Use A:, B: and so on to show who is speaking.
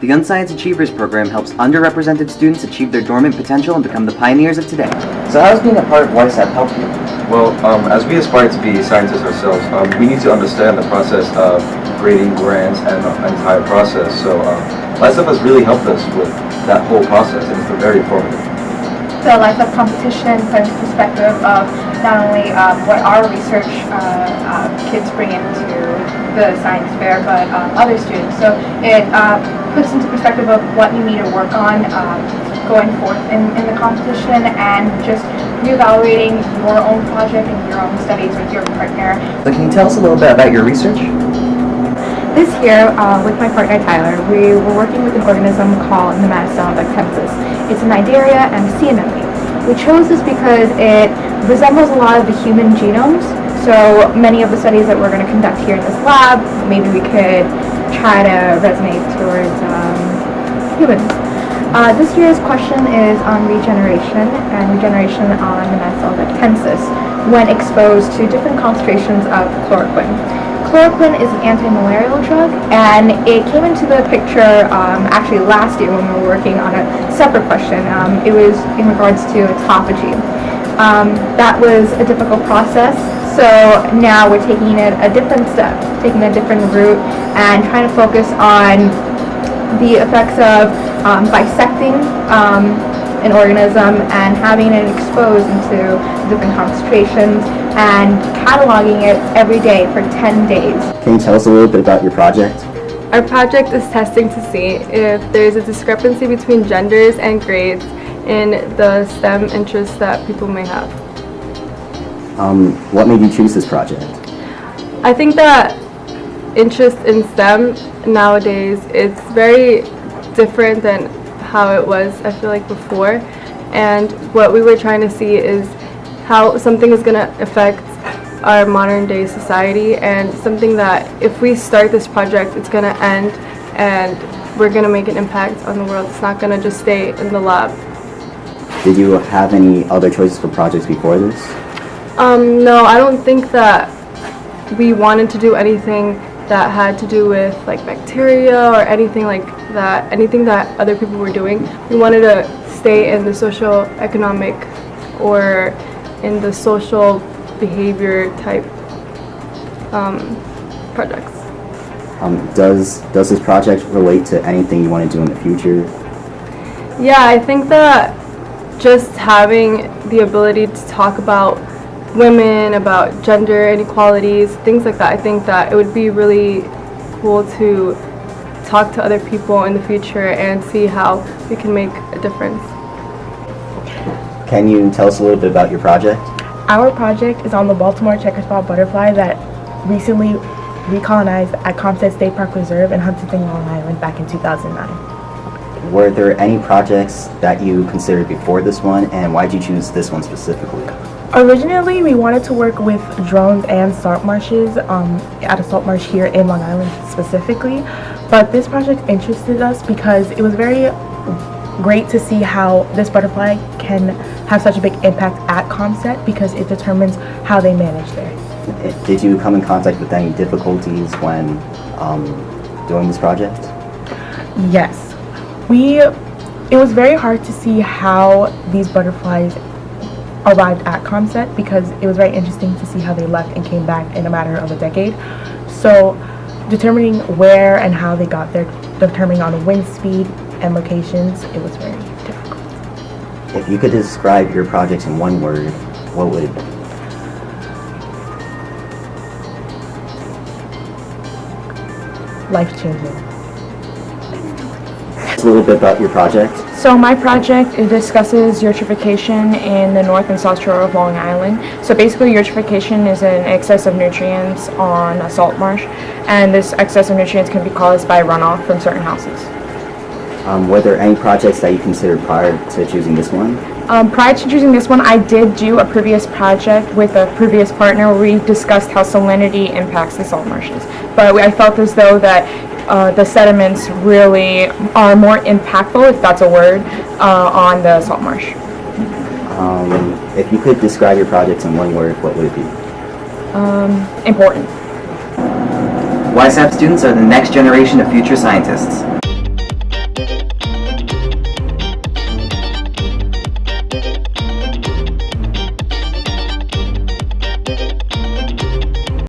A: The Unscience Achievers program helps underrepresented students achieve their dormant potential and become the pioneers of today. So how does being a part of YSAP help you?
B: Well, as we aspire to be scientists ourselves, we need to understand the process of grading grants and the entire process. So YSAP has really helped us with that whole process, and it's been very informative.
C: The YSAP competition put into perspective of not only what our research kids bring into the science fair, but other students. So it puts into perspective of what you need to work on going forth in the competition, and just reevaluating your own project and your own studies with your partner.
A: So can you tell us a little bit about your research?
C: This year, with my partner Tyler, we were working with an organism called Nematocell vectensis. It's an Cnidaria and CNM. We chose this because it resembles a lot of the human genomes. So many of the studies that we're going to conduct here in this lab, maybe we could try to resonate towards humans. This year's question is on regeneration, and regeneration on Nematocell vectensis when exposed to different concentrations of chloroquine. Chloroquine is an anti-malarial drug, and it came into the picture actually last year when we were working on a separate question. It was in regards to autophagy. That was a difficult process, so now we're taking it a different step, taking a different route, and trying to focus on the effects of dissecting an organism and having it exposed into different concentrations and cataloging it every day for 10 days.
A: Can you tell us a little bit about your project?
D: Our project is testing to see if there's a discrepancy between genders and grades in the STEM interests that people may have.
A: What made you choose this project?
D: I think that interest in STEM nowadays, it's very different than how it was, I feel like, before. And what we were trying to see is how something is going to affect our modern day society, and something that if we start this project, it's going to end and we're going to make an impact on the world. It's not going to just stay in the lab.
A: Did you have any other choices for projects before this?
D: No, I don't think that we wanted to do anything that had to do with like bacteria or anything like that, anything that other people were doing. We wanted to stay in the social economic or in the social behavior type projects.
A: Does this project relate to anything you want to do in the future?
D: Yeah, I think that just having the ability to talk about women, about gender inequalities, things like that, I think that it would be really cool to talk to other people in the future and see how we can make a difference.
A: Can you tell us a little bit about your project?
E: Our project is on the Baltimore checker spot butterfly that recently recolonized at Comstead State Park Reserve in Huntington, Long Island back in 2009.
A: Were there any projects that you considered before this one, and why did you choose this one specifically?
E: Originally, we wanted to work with drones and salt marshes at a salt marsh here in Long Island specifically, but this project interested us because it was very great to see how this butterfly can have such a big impact at Comstead because it determines how they manage there.
A: Did you come in contact with any difficulties when doing this project?
E: Yes. It was very hard to see how these butterflies arrived at Comstead because it was very interesting to see how they left and came back in a matter of a decade. So determining where and how they got there, determining on the wind speed and locations, it was very difficult.
A: If you could describe your project in one word, what would it be?
E: Life-changing.
A: A little bit about your project.
F: So my project, it discusses eutrophication in the north and south shore of Long Island. So basically eutrophication is an excess of nutrients on a salt marsh, and this excess of nutrients can be caused by runoff from certain houses.
A: Were there any projects that you considered prior to choosing this one?
F: Prior to choosing this one, I did do a previous project with a previous partner where we discussed how salinity impacts the salt marshes. But I felt as though that the sediments really are more impactful, if that's a word, on the salt marsh.
A: If you could describe your project in one word, what would it be?
F: Important.
A: YSAP students are the next generation of future scientists.